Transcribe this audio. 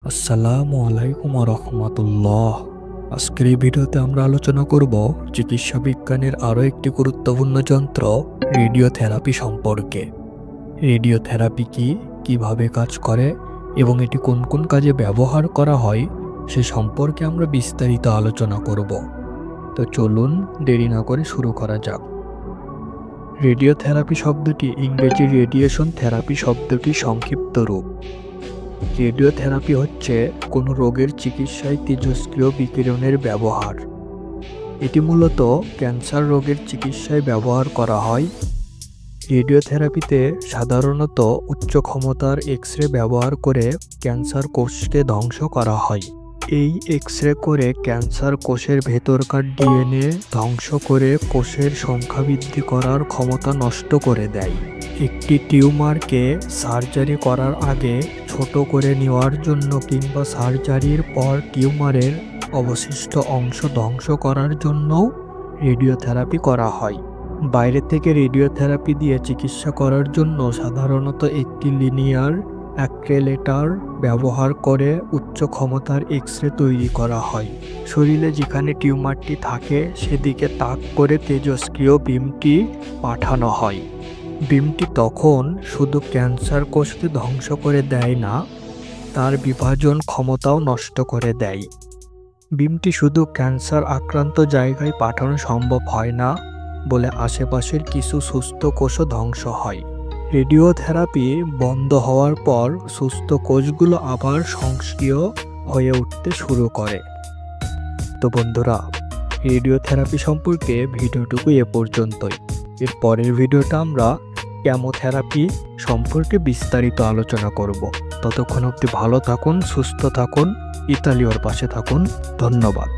আসসালামু আলাইকুম রহমতুল্লাহ। আজকের এই ভিডিওতে আমরা আলোচনা করব চিকিৎসা বিজ্ঞানের আরও একটি গুরুত্বপূর্ণ যন্ত্র রেডিওথেরাপি সম্পর্কে। রেডিওথেরাপি কি, কিভাবে কাজ করে এবং এটি কোন কোন কাজে ব্যবহার করা হয় সে সম্পর্কে আমরা বিস্তারিত আলোচনা করব। তো চলুন দেরি না করে শুরু করা যাক। রেডিওথেরাপি শব্দটি ইংরেজি রেডিয়েশন থেরাপি শব্দটির সংক্ষিপ্ত রূপ। রেডিওথেরাপি হচ্ছে কোনো রোগের চিকিৎসায় তেজস্ক্রিয় বিকিরণের ব্যবহার। এটি মূলত ক্যান্সার রোগের চিকিৎসায় ব্যবহার করা হয়। রেডিওথেরাপিতে সাধারণত উচ্চ ক্ষমতার এক্স রে ব্যবহার করে ক্যান্সার কোষকে ধ্বংস করা হয়। এই এক্স রে করে ক্যান্সার কোষের ভেতরকার ডিএনএ ধ্বংস করে কোষের সংখ্যা বৃদ্ধি করার ক্ষমতা নষ্ট করে দেয়। একটি টিউমারকে সার্জারি করার আগে ছোট করে নেওয়ার জন্য কিংবা সার্জারির পর টিউমারের অবশিষ্ট অংশ ধ্বংস করার জন্যও রেডিওথেরাপি করা হয়। বাইরে থেকে রেডিওথেরাপি দিয়ে চিকিৎসা করার জন্য সাধারণত একটি লিনিয়ার অ্যাক্রেলেটার ব্যবহার করে উচ্চ ক্ষমতার এক্স রে তৈরি করা হয়। শরীরে যেখানে টিউমারটি থাকে সেদিকে তাক করে তেজস্ক্রিয় বিমটি পাঠানো হয়। বিমটি তখন শুধু ক্যান্সার কোষকে ধ্বংস করে দেয় না, তার বিভাজন ক্ষমতাও নষ্ট করে দেয়। বিমটি শুধু ক্যান্সার আক্রান্ত জায়গায় পাঠানো সম্ভব হয় না বলে আশেপাশের কিছু সুস্থ কোষও ধ্বংস হয়। রেডিওথেরাপি বন্ধ হওয়ার পর সুস্থ কোষগুলো আবার সক্রিয় হয়ে উঠতে শুরু করে। তো বন্ধুরা, রেডিওথেরাপি সম্পর্কে ভিডিওটুকু এ পর্যন্তই। এর পরের ভিডিওটা আমরা কেমোথেরাপি সম্পর্কে বিস্তারিত আলোচনা করব। ততক্ষণ অবধি ভালো থাকুন, সুস্থ থাকুন, ইতালিওর পাশে থাকুন। ধন্যবাদ।